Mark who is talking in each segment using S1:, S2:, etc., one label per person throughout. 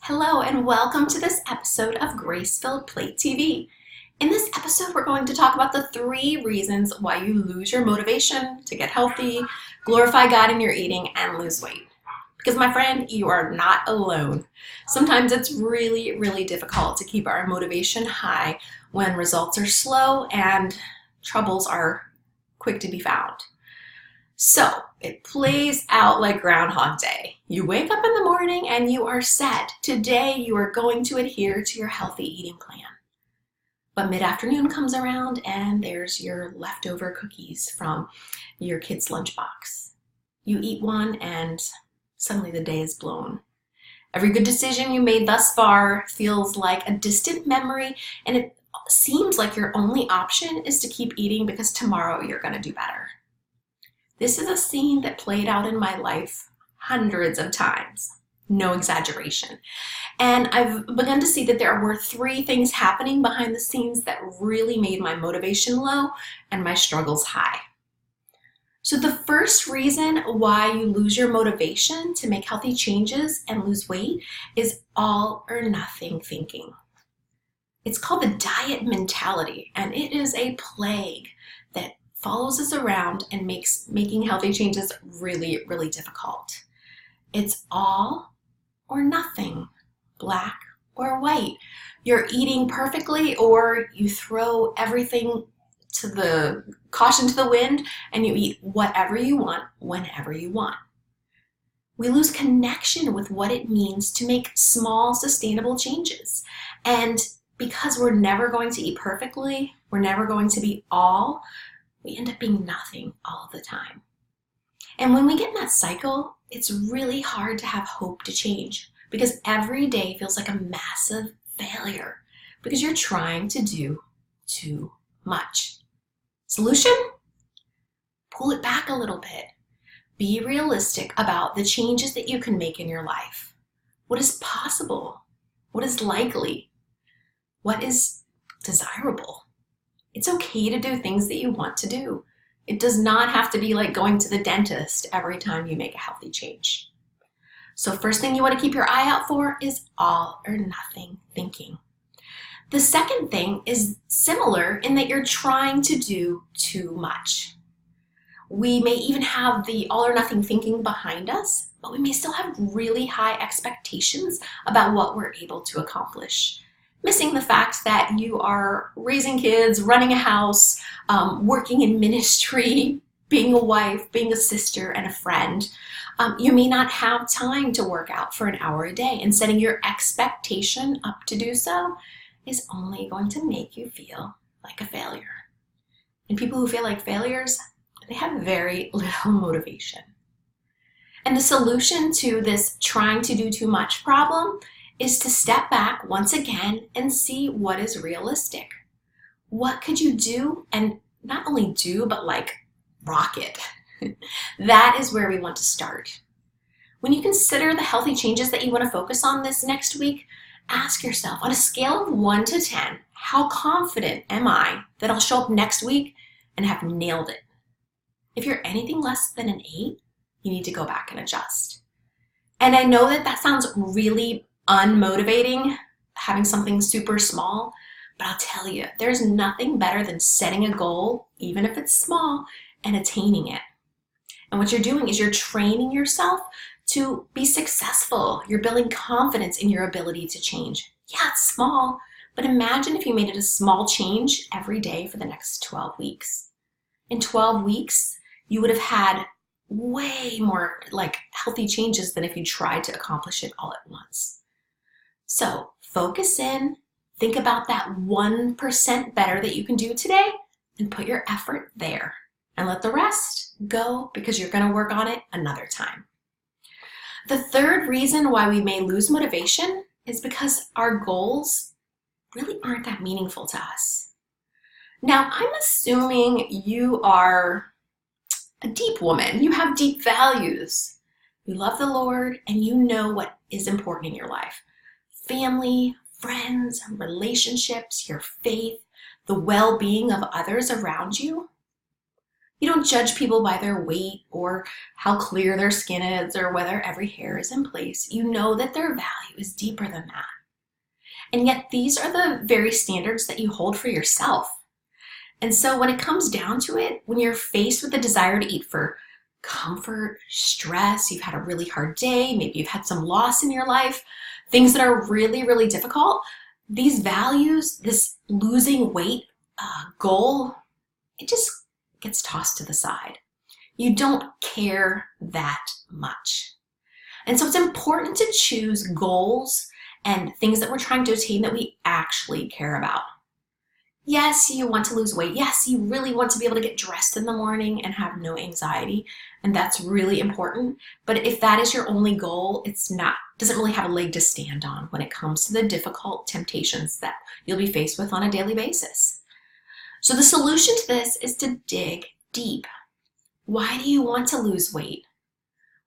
S1: Hello and welcome to this episode of Grace-Filled Plate TV. In this episode, we're going to talk about the 3 reasons why you lose your motivation to get healthy, glorify God in your eating, and lose weight. Because my friend, you are not alone. Sometimes it's really difficult to keep our motivation high when results are slow and troubles are quick to be found. So it plays out like Groundhog Day. You wake up in the morning and you are set. Today you are going to adhere to your healthy eating plan. But mid-afternoon comes around and there's your leftover cookies from your kid's lunchbox. You eat one and suddenly the day is blown. Every good decision you made thus far feels like a distant memory, and it seems like your only option is to keep eating because tomorrow you're going to do better. This is a scene that played out in my life hundreds of times, no exaggeration. And I've begun to see that there were 3 things happening behind the scenes that really made my motivation low and my struggles high. So the first reason why you lose your motivation to make healthy changes and lose weight is all or nothing thinking. It's called the diet mentality, and it is a plague that follows us around and makes making healthy changes really difficult. It's all or nothing, black or white. You're eating perfectly, or you throw everything to the caution to the wind and you eat whatever you want, whenever you want. We lose connection with what it means to make small, sustainable changes. And because we're never going to eat perfectly, we're never going to be all, we end up being nothing all the time. And when we get in that cycle, it's really hard to have hope to change because every day feels like a massive failure because you're trying to do too much. Solution? Pull it back a little bit. Be realistic about the changes that you can make in your life. What is possible? What is likely? What is desirable? It's okay to do things that you want to do. It does not have to be like going to the dentist every time you make a healthy change. So first thing you want to keep your eye out for is all or nothing thinking. The second thing is similar in that you're trying to do too much. We may even have the all or nothing thinking behind us, but we may still have really high expectations about what we're able to accomplish. Missing the fact that you are raising kids, running a house, working in ministry, being a wife, being a sister, and a friend. You may not have time to work out for an hour a day, and setting your expectation up to do so is only going to make you feel like a failure. And people who feel like failures, they have very little motivation. And the solution to this trying to do too much problem is to step back once again and see what is realistic. What could you do, and not only do, but like rock it? That is where we want to start. When you consider the healthy changes that you want to focus on this next week, ask yourself, on a scale of 1 to 10, how confident am I that I'll show up next week and have nailed it? If you're anything less than an 8, you need to go back and adjust. And I know that sounds really unmotivating, having something super small, but I'll tell you, there's nothing better than setting a goal, even if it's small, and attaining it. And what you're doing is you're training yourself to be successful. You're building confidence in your ability to change. Yeah, it's small, but imagine if you made it a small change every day for the next 12 weeks. In 12 weeks, you would have had way more healthy changes than if you tried to accomplish it all at once. So focus in, think about that 1% better that you can do today, and put your effort there. And let the rest go because you're going to work on it another time. The third reason why we may lose motivation is because our goals really aren't that meaningful to us. Now, I'm assuming you are a deep woman. You have deep values. You love the Lord and you know what is important in your life. Family, friends, relationships, your faith, the well-being of others around you. You don't judge people by their weight or how clear their skin is or whether every hair is in place. You know that their values value is deeper than that. And yet these are the very standards that you hold for yourself. And so when it comes down to it, when you're faced with the desire to eat for comfort, stress, you've had a really hard day, maybe you've had some loss in your life, things that are really, really difficult, these values, this losing weight goal, it just gets tossed to the side. You don't care that much. And so it's important to choose goals and things that we're trying to attain that we actually care about. Yes, you want to lose weight. Yes, you really want to be able to get dressed in the morning and have no anxiety. And that's really important. But if that is your only goal, doesn't really have a leg to stand on when it comes to the difficult temptations that you'll be faced with on a daily basis. So the solution to this is to dig deep. Why do you want to lose weight?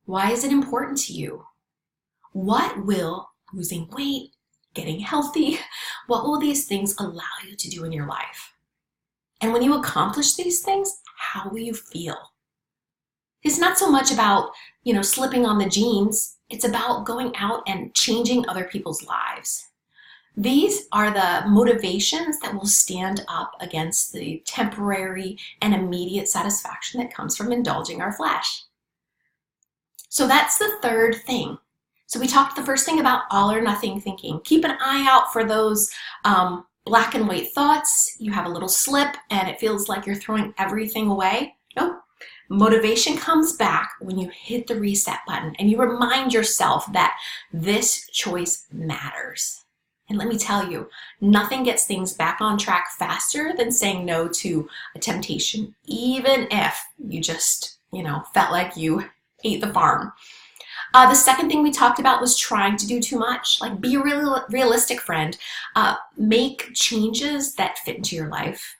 S1: Why is it important to you? What will losing weight, getting healthy, what will these things allow you to do in your life? And when you accomplish these things, how will you feel? It's not so much about, slipping on the jeans. It's about going out and changing other people's lives. These are the motivations that will stand up against the temporary and immediate satisfaction that comes from indulging our flesh. So that's the third thing. So we talked the first thing about all or nothing thinking. Keep an eye out for those black and white thoughts. You have a little slip and it feels like you're throwing everything away. Nope. Motivation comes back when you hit the reset button and you remind yourself that this choice matters. And let me tell you, nothing gets things back on track faster than saying no to a temptation, even if you just, felt like you ate the farm. The second thing we talked about was trying to do too much. Like, be a realistic friend. Make changes that fit into your life.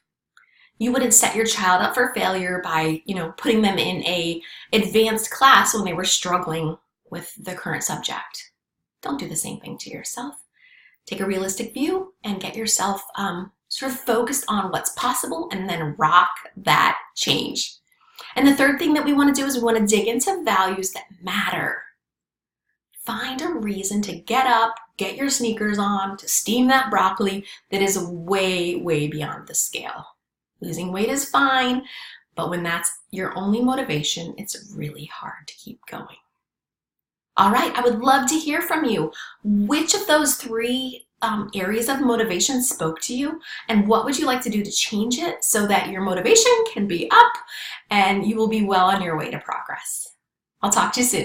S1: You wouldn't set your child up for failure by, putting them in a advanced class when they were struggling with the current subject. Don't do the same thing to yourself. Take a realistic view and get yourself sort of focused on what's possible and then rock that change. And the third thing that we want to do is we want to dig into values that matter. Find a reason to get up, get your sneakers on, to steam that broccoli that is way, way beyond the scale. Losing weight is fine, but when that's your only motivation, it's really hard to keep going. All right, I would love to hear from you. Which of those three areas of motivation spoke to you, and what would you like to do to change it so that your motivation can be up and you will be well on your way to progress? I'll talk to you soon.